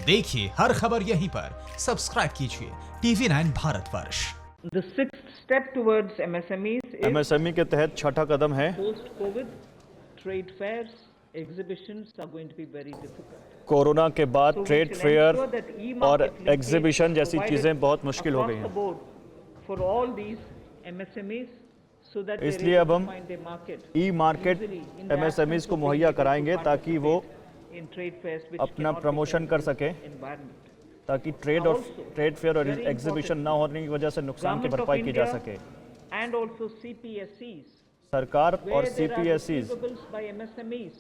देखिए हर खबर यहीं पर, सब्सक्राइब कीजिए TV9 Bharatvarsh. The sixth step towards MSMEs is MSME के तहत छठा कदम है post-COVID trade fairs, exhibitions are going to be very difficult. Corona के बाद So we trade shall fair ensure that और e-market linkage एग्जीबिशन जैसी provided चीज़ें बहुत मुश्किल हो गई across the हैं। board for all these MSMEs so that they're इसलिए अब able to हम find a market E market easily in the MSMEs absence को of मुहैया being able to कराएंगे ताकि वो participate in trade fairs which अपना cannot be प्रमोशन done कर in सके, this environment. ताकि ट्रेड फेयर और very एग्जीबिशन important, ना होने की वजह से नुकसान की Government of भरपाई की जा India सके। and also CPSEs सरकार और where there are CPSEs receivables by MSMEs,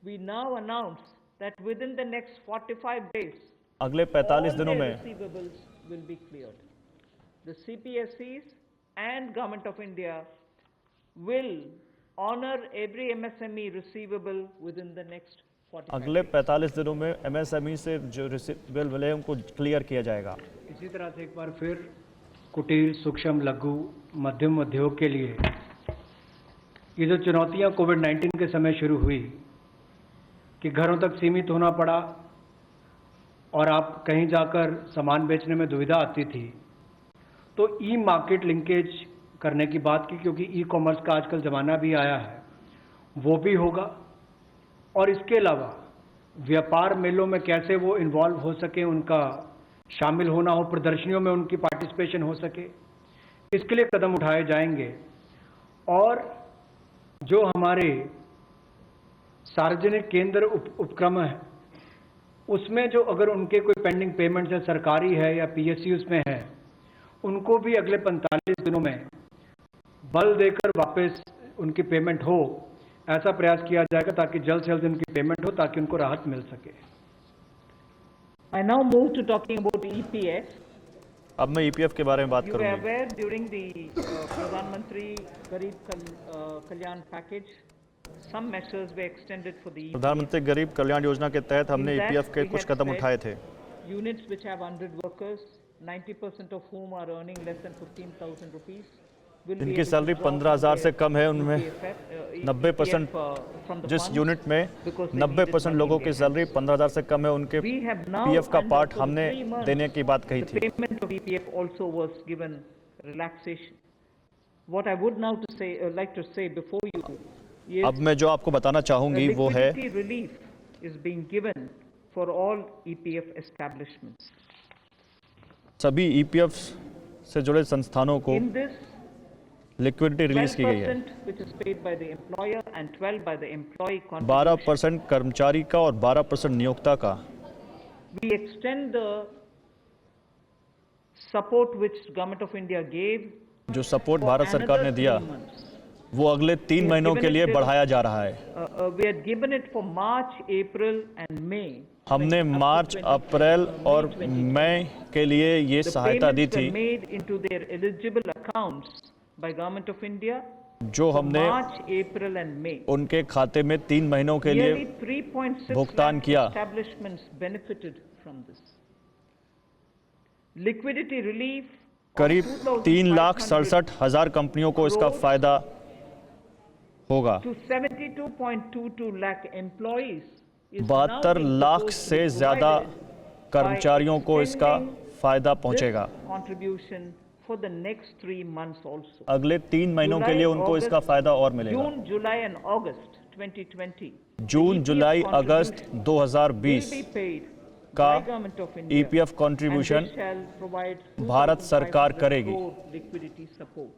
we now announce that within the next 45 days, अगले 45 all दिनों their में receivables will be cleared. The CPSEs and Government of India will honor every MSME receivable within the next 45 अगले days. 45 दिनों में MSME से जो receivable मिले उनको क्लियर किया जाएगा। इसी तरह से एक बार फिर कुटीर, सूक्ष्म, लघु, मध्यम उद्योग के लिए ये जो चुनौतियां कोविड-19 के समय शुरू हुई कि घरों तक सीमित होना पड़ा और आप कहीं जाकर सामान बेचने में दुविधा आती थी, तो ई मार्केट लिंकेज करने की बात की, क्योंकि ई कॉमर्स का आजकल ज़माना भी आया है, वो भी होगा। और इसके अलावा व्यापार मेलों में कैसे वो इन्वॉल्व हो सके, उनका शामिल होना हो, प्रदर्शनियों में उनकी पार्टिसिपेशन हो सके, इसके लिए कदम उठाए जाएंगे। और जो हमारे सार्वजनिक केंद्र उपक्रम है, उसमें जो अगर उनके कोई पेंडिंग पेमेंट्स है, सरकारी है या PSU उसमें है, उनको भी अगले 45 दिनों में बल देकर वापस उनकी पेमेंट हो, ऐसा प्रयास किया जाएगा ताकि जल्द से जल्द उनकी पेमेंट हो, ताकि उनको राहत मिल सके। I now move to talking about EPF. अब मैं EPF के बारे में बात You were करूंगी। aware during the Pradhan Mantri Garib Kalyan package, some measures were extended for the EPF. प्रधानमंत्री गरीब कल्याण योजना के तहत हमने In that, EPF के we कुछ had कदम said उठाए थे। Units which have 100 workers, 90% of whom are earning less than 15,000 rupees, will be जिनकी able to salary draw 15,000 from से their कम है, उनमें EPF, 90% from the जिस funds यूनिट में because they 90% needed लोगों money की in their सैलरी hands. 15,000 से कम है, उनके We have now PF का under पार्ट for हमने 3 months, देने की बात कही the थी। payment of EPF also was given relaxation. What I would now to say, like to say before you is अब मैं जो आपको बताना चाहूंगी वो है liquidity relief is being given for all EPF establishments. सभी EPF से जुड़े संस्थानों को In this, लिक्विडिटी रिलीज की गई है। 12% which is paid by the employer and 12 by the employee 12% कर्मचारी का और 12% नियोक्ता का। We extend the support which Government of India gave जो सपोर्ट for भारत सरकार ने another दिया 3 months. वो अगले 3 महीनों के लिए बढ़ाया जा रहा है। We had given it for March, April and May. हमने up to मार्च, 2020, अप्रैल और May 2020. मई के लिए ये The सहायता दी payments were थी, made into their eligible accounts by Government of India जो for हमने March, April and May. उनके खाते में 3 महीनों के Nearly लिए 3.6 भुगतान lakh किया। establishments benefited from this. Liquidity relief of करीब 3,67,000 कंपनियों को इसका crores फायदा होगा। to 72.22 lakh employees is now 72 being lakh proposed to से be ज्यादा provided कर्मचारियों को इसका extending फायदा this पहुंचेगा। contribution for the next 3 months also. अगले 3 महीनों के July, लिए उनको August, इसका फायदा और मिलेगा। June, July and August 2020. June, EPF July, August contribution 2020 will be paid का by Government of India, EPF and contribution this shall provide Bharat सरकार 2,500 करेगी, crore liquidity support.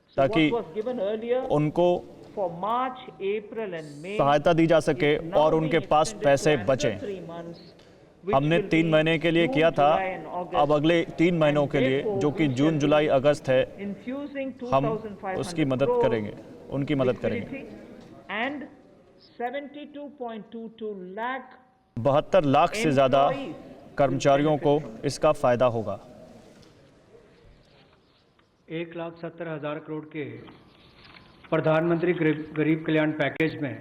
So ताकि what was given earlier उनको for March, April and May सहायता दी जा सके is now और उनके being पास extended पैसे to another बचे। 3 months, which हमने will 3 be महीने के लिए June, किया था, July and August, अब अगले 3 महीनों के लिए therefore जो कि we June, shall July, be अगस्त है, infusing हम 2,500 उसकी मदद crore करेंगे, उनकी मदद करेंगे। liquidity and 72.22 lakh 72 लाख से ज्यादा employees कर्मचारियों को इसका फायदा होगा। 1,70,000 करोड़ के प्रधानमंत्री गरीब कल्याण पैकेज में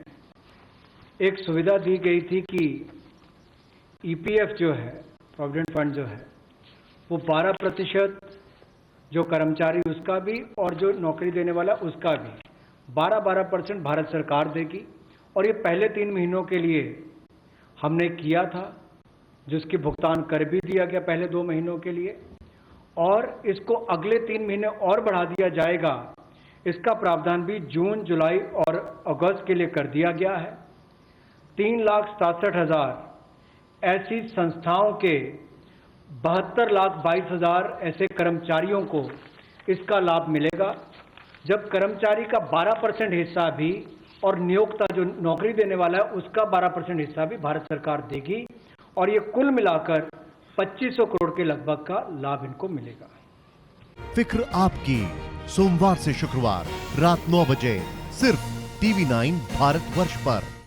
एक सुविधा दी गई थी कि EPF जो है, प्रोविडेंट फंड जो है, वो 12% जो कर्मचारी उसका भी और जो नौकरी देने वाला उसका भी 12% भारत सरकार देगी। और ये पहले 3 महीनों के लिए हमने किया था जिसकी भुगतान कर भी दिया गया पहले 2 महीनों के लिए, और इसको अगले 3 महीने और बढ़ा दिया जाएगा। इसका प्रावधान भी जून, जुलाई और अगस्त के लिए कर दिया गया है। 3,67,000 ऐसी संस्थाओं के 72,22,000 ऐसे कर्मचारियों को इसका लाभ मिलेगा। जब कर्मचारी का 12% हिस्सा भी और नियोक्ता जो नौकरी देने वाला है उसका 12% हिस्सा भी भारत सरकार देगी, और ये कुल मिलाकर 2500 करोड़ के लगभग का लाभ इनको मिलेगा। फिक्र आपकी, सोमवार से शुक्रवार रात 9 बजे सिर्फ TV9 भारतवर्ष पर।